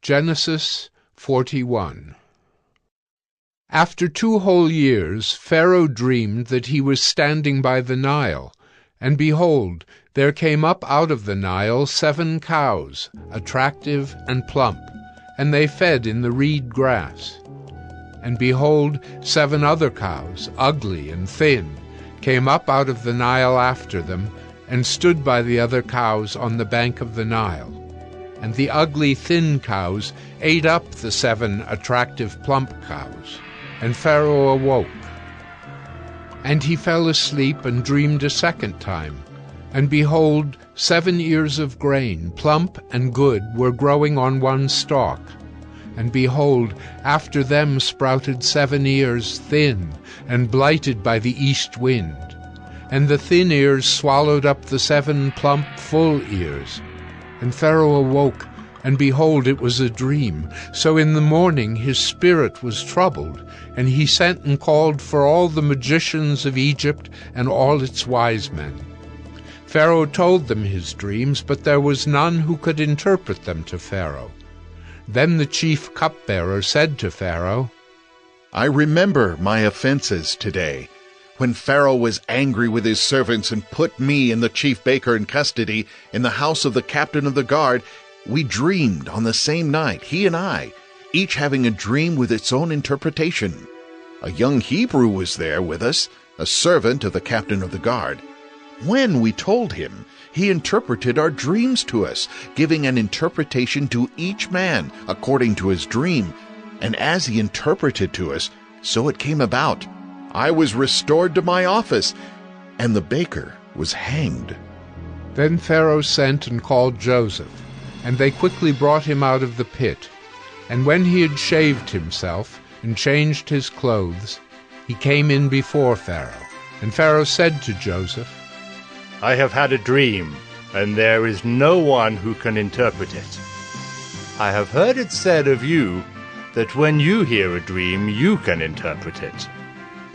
Genesis 41. After 2 whole years Pharaoh dreamed that he was standing by the Nile, and behold, there came up out of the Nile 7 cows, attractive and plump, and they fed in the reed grass. And behold, 7 other cows, ugly and thin, came up out of the Nile after them, and stood by the other cows on the bank of the Nile. And the ugly thin cows ate up the 7 attractive plump cows. And Pharaoh awoke. And he fell asleep and dreamed a second time. And behold, 7 ears of grain, plump and good, were growing on one stalk. And behold, after them sprouted 7 ears, thin, and blighted by the east wind. And the thin ears swallowed up the 7 plump, full ears. And Pharaoh awoke, and behold, it was a dream. So in the morning his spirit was troubled, and he sent and called for all the magicians of Egypt and all its wise men. Pharaoh told them his dreams, but there was none who could interpret them to Pharaoh. Then the chief cupbearer said to Pharaoh, I remember my offenses today, when Pharaoh was angry with his servants and put me and the chief baker in custody in the house of the captain of the guard. We dreamed on the same night, he and I, each having a dream with its own interpretation. A young Hebrew was there with us, a servant of the captain of the guard. When we told him, he interpreted our dreams to us, giving an interpretation to each man according to his dream. And as he interpreted to us, so it came about. I was restored to my office, and the baker was hanged. Then Pharaoh sent and called Joseph, and they quickly brought him out of the pit. And when he had shaved himself and changed his clothes, he came in before Pharaoh. And Pharaoh said to Joseph, I have had a dream, and there is no one who can interpret it. I have heard it said of you that when you hear a dream, you can interpret it.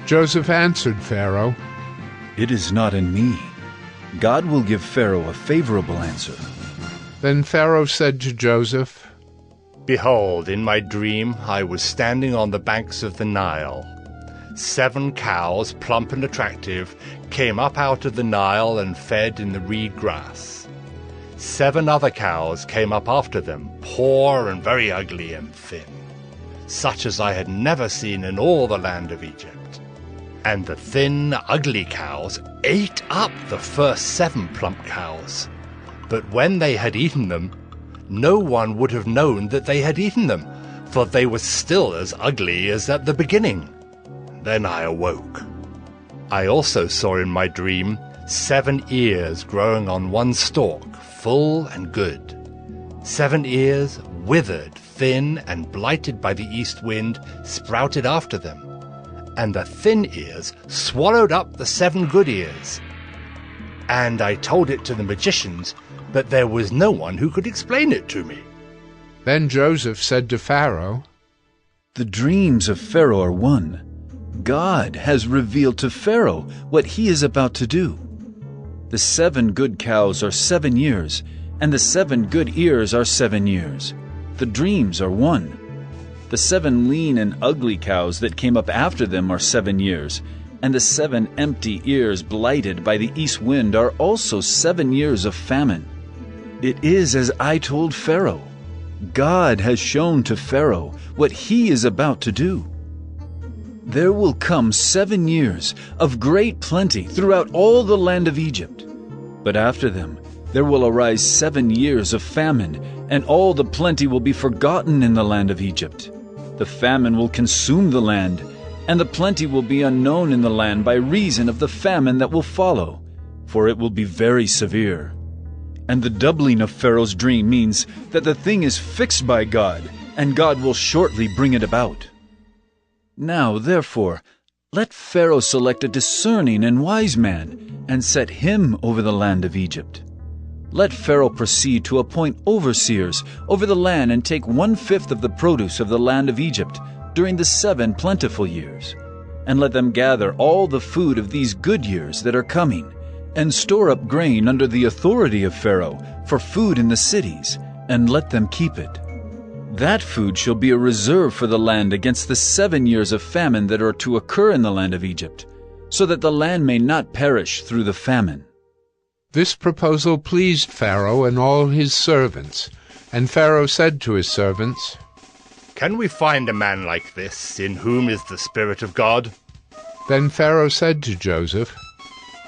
Joseph answered Pharaoh, It is not in me. God will give Pharaoh a favorable answer. Then Pharaoh said to Joseph, Behold, in my dream I was standing on the banks of the Nile. 7 cows, plump and attractive, came up out of the Nile and fed in the reed grass. 7 other cows came up after them, poor and very ugly and thin, such as I had never seen in all the land of Egypt. And the thin, ugly cows ate up the first 7 plump cows. But when they had eaten them, no one would have known that they had eaten them, for they were still as ugly as at the beginning. Then I awoke. I also saw in my dream 7 ears growing on one stalk, full and good. 7 ears, withered, thin, and blighted by the east wind, sprouted after them. And the thin ears swallowed up the 7 good ears. And I told it to the magicians, but there was no one who could explain it to me. Then Joseph said to Pharaoh, The dreams of Pharaoh are one. God has revealed to Pharaoh what he is about to do. The 7 good cows are 7 years, and the 7 good ears are 7 years. The dreams are one. The 7 lean and ugly cows that came up after them are 7 years, and the 7 empty ears blighted by the east wind are also 7 years of famine. It is as I told Pharaoh. God has shown to Pharaoh what he is about to do. There will come 7 years of great plenty throughout all the land of Egypt. But after them there will arise 7 years of famine, and all the plenty will be forgotten in the land of Egypt. The famine will consume the land, and the plenty will be unknown in the land by reason of the famine that will follow, for it will be very severe. And the doubling of Pharaoh's dream means that the thing is fixed by God, and God will shortly bring it about. Now, therefore, let Pharaoh select a discerning and wise man, and set him over the land of Egypt. Let Pharaoh proceed to appoint overseers over the land and take 1/5 of the produce of the land of Egypt during the 7 plentiful years. And let them gather all the food of these good years that are coming, and store up grain under the authority of Pharaoh for food in the cities, and let them keep it. That food shall be a reserve for the land against the 7 years of famine that are to occur in the land of Egypt, so that the land may not perish through the famine." This proposal pleased Pharaoh and all his servants, and Pharaoh said to his servants, "Can we find a man like this, in whom is the Spirit of God?" Then Pharaoh said to Joseph,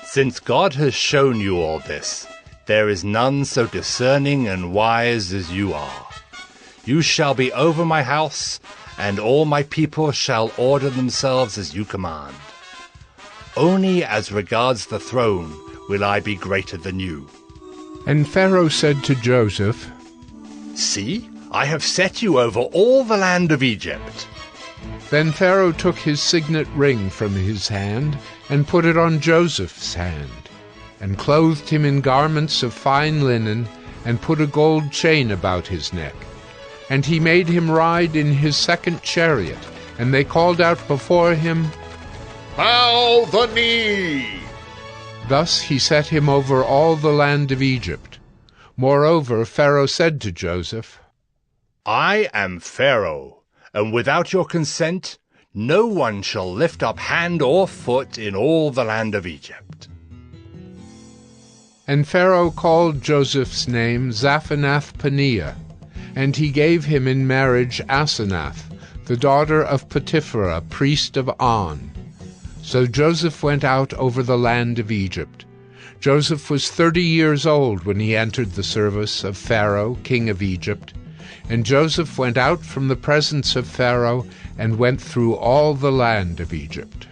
"Since God has shown you all this, there is none so discerning and wise as you are. You shall be over my house, and all my people shall order themselves as you command. Only as regards the throne will I be greater than you." And Pharaoh said to Joseph, "See, I have set you over all the land of Egypt." Then Pharaoh took his signet ring from his hand and put it on Joseph's hand, and clothed him in garments of fine linen, and put a gold chain about his neck. And he made him ride in his second chariot, and they called out before him, "Bow the knee!" Thus he set him over all the land of Egypt. Moreover, Pharaoh said to Joseph, "I am Pharaoh, and without your consent no one shall lift up hand or foot in all the land of Egypt." And Pharaoh called Joseph's name Zaphanath-Paneah, and he gave him in marriage Asenath, the daughter of Potipherah, priest of On. So Joseph went out over the land of Egypt. Joseph was 30 years old when he entered the service of Pharaoh, king of Egypt. And Joseph went out from the presence of Pharaoh and went through all the land of Egypt.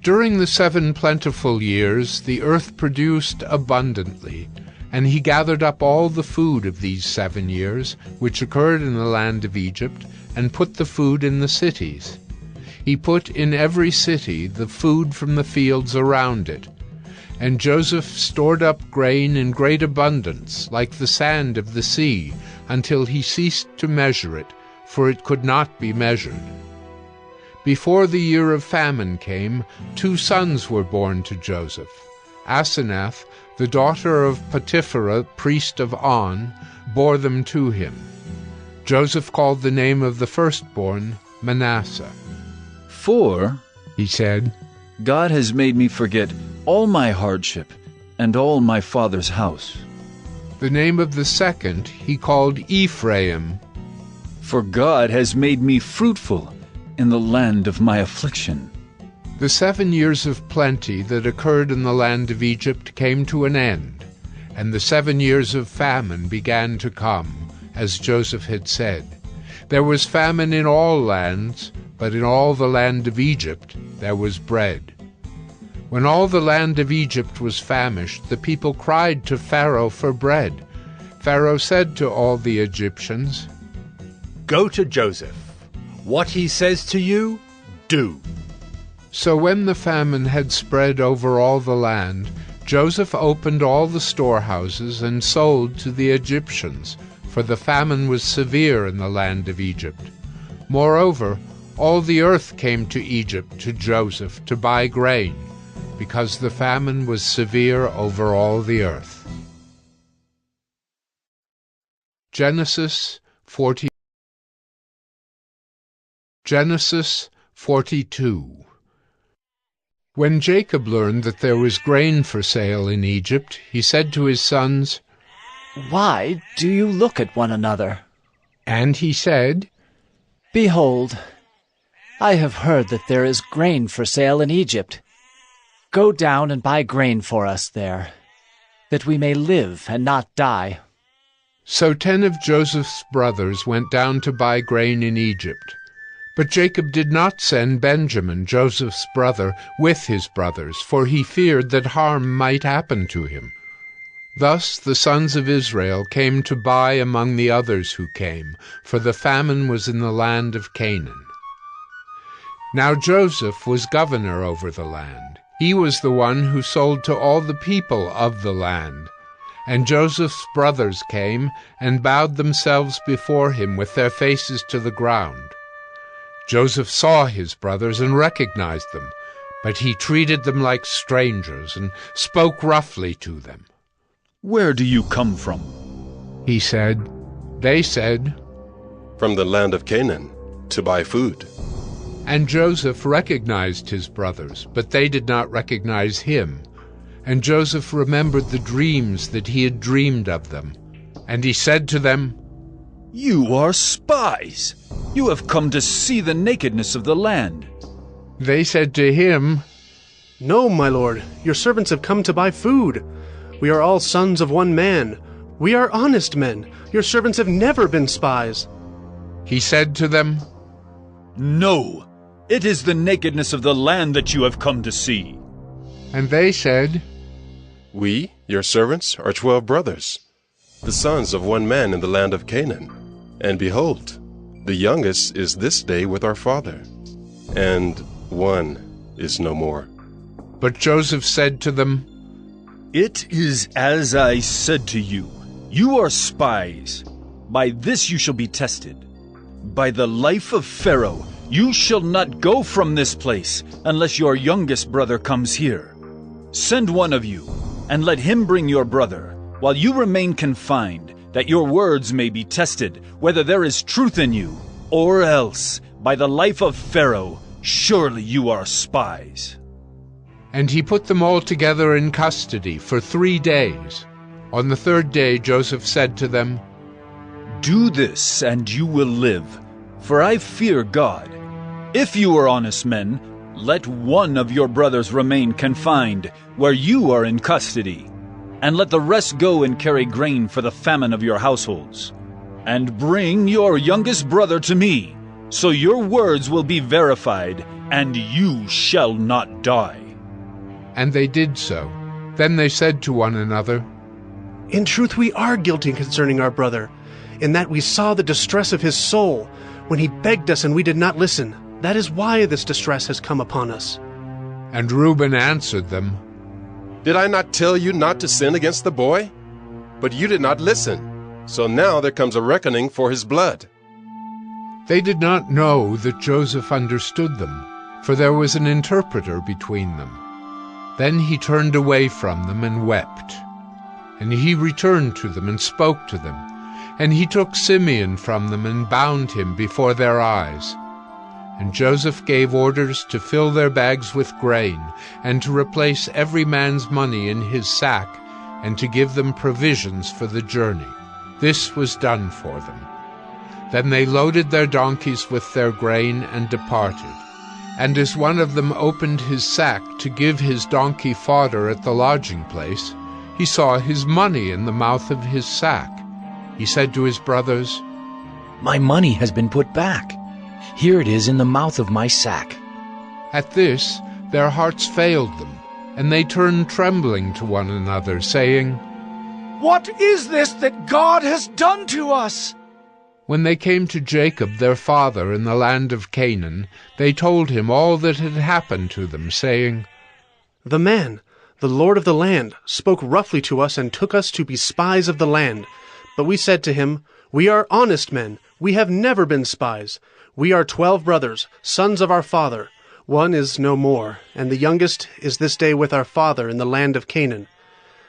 During the 7 plentiful years the earth produced abundantly, and he gathered up all the food of these 7 years, which occurred in the land of Egypt, and put the food in the cities. He put in every city the food from the fields around it. And Joseph stored up grain in great abundance, like the sand of the sea, until he ceased to measure it, for it could not be measured. Before the year of famine came, 2 sons were born to Joseph. Asenath, the daughter of Potipherah, priest of On, bore them to him. Joseph called the name of the firstborn Manasseh. "For," he said, "God has made me forget all my hardship and all my father's house." The name of the second he called Ephraim. "For God has made me fruitful in the land of my affliction." The 7 years of plenty that occurred in the land of Egypt came to an end, and the 7 years of famine began to come, as Joseph had said. There was famine in all lands, but in all the land of Egypt there was bread. When all the land of Egypt was famished, the people cried to Pharaoh for bread. Pharaoh said to all the Egyptians, "Go to Joseph. What he says to you, do." So when the famine had spread over all the land, Joseph opened all the storehouses and sold to the Egyptians, for the famine was severe in the land of Egypt. Moreover, all the earth came to Egypt to Joseph to buy grain, because the famine was severe over all the earth. Genesis 42. When Jacob learned that there was grain for sale in Egypt, he said to his sons, "Why do you look at one another?" And he said, "Behold, I have heard that there is grain for sale in Egypt. Go down and buy grain for us there, that we may live and not die." So 10 of Joseph's brothers went down to buy grain in Egypt. But Jacob did not send Benjamin, Joseph's brother, with his brothers, for he feared that harm might happen to him. Thus the sons of Israel came to buy among the others who came, for the famine was in the land of Canaan. Now Joseph was governor over the land. He was the one who sold to all the people of the land. And Joseph's brothers came and bowed themselves before him with their faces to the ground. Joseph saw his brothers and recognized them, but he treated them like strangers and spoke roughly to them. "Where do you come from?" He said. They said, from the land of Canaan to buy food." And Joseph recognized his brothers, but they did not recognize him. And Joseph remembered the dreams that he had dreamed of them. And he said to them, "You are spies! You have come to see the nakedness of the land." They said to him, "No, my lord, your servants have come to buy food. We are all sons of one man. We are honest men. Your servants have never been spies." He said to them, "No, it is the nakedness of the land that you have come to see." And they said, "We, your servants, are 12 brothers, the sons of one man in the land of Canaan. And behold, the youngest is this day with our father, and one is no more." But Joseph said to them, "It is as I said to you. You are spies. By this you shall be tested. By the life of Pharaoh, you shall not go from this place unless your youngest brother comes here. Send one of you, and let him bring your brother, while you remain confined, that your words may be tested, whether there is truth in you, or else, by the life of Pharaoh, surely you are spies." And he put them all together in custody for 3 days. On the 3rd day Joseph said to them, "Do this, and you will live, for I fear God. If you are honest men, let one of your brothers remain confined, where you are in custody, and let the rest go and carry grain for the famine of your households. And bring your youngest brother to me, so your words will be verified, and you shall not die." And they did so. Then they said to one another, "In truth we are guilty concerning our brother, in that we saw the distress of his soul, when he begged us and we did not listen. That is why this distress has come upon us." And Reuben answered them, "Did I not tell you not to sin against the boy? But you did not listen. So now there comes a reckoning for his blood." They did not know that Joseph understood them, for there was an interpreter between them. Then he turned away from them and wept. And he returned to them and spoke to them. And he took Simeon from them and bound him before their eyes. And Joseph gave orders to fill their bags with grain, and to replace every man's money in his sack, and to give them provisions for the journey. This was done for them. Then they loaded their donkeys with their grain and departed. And as one of them opened his sack to give his donkey fodder at the lodging place, he saw his money in the mouth of his sack. He said to his brothers, "My money has been put back. Here it is in the mouth of my sack." At this their hearts failed them, and they turned trembling to one another, saying, "What is this that God has done to us?" When they came to Jacob their father in the land of Canaan, they told him all that had happened to them, saying, "The man, the lord of the land, spoke roughly to us and took us to be spies of the land. But we said to him, 'We are honest men. We have never been spies. We are 12 brothers, sons of our father. One is no more, and the youngest is this day with our father in the land of Canaan.'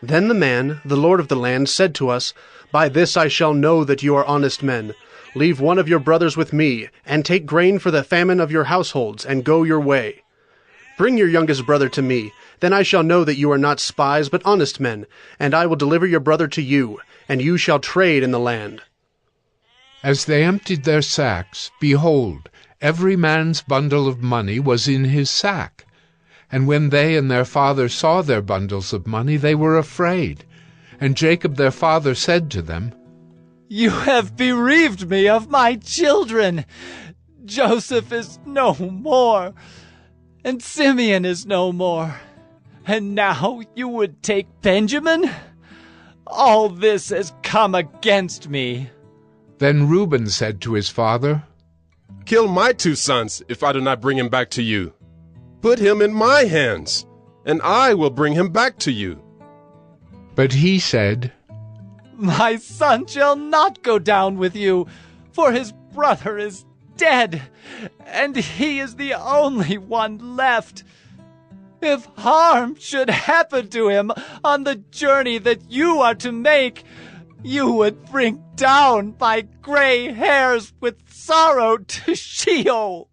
Then the man, the lord of the land, said to us, 'By this I shall know that you are honest men. Leave one of your brothers with me, and take grain for the famine of your households, and go your way. Bring your youngest brother to me. Then I shall know that you are not spies, but honest men, and I will deliver your brother to you, and you shall trade in the land.' As they emptied their sacks, behold, every man's bundle of money was in his sack. And when they and their father saw their bundles of money, they were afraid. And Jacob their father said to them, "You have bereaved me of my children. Joseph is no more, and Simeon is no more. And now you would take Benjamin? All this has come against me." Then Reuben said to his father, "Kill my 2 sons if I do not bring him back to you. Put him in my hands, and I will bring him back to you." But he said, "My son shall not go down with you, for his brother is dead, and he is the only one left. If harm should happen to him on the journey that you are to make, you would bring down my gray hairs with sorrow to Sheol.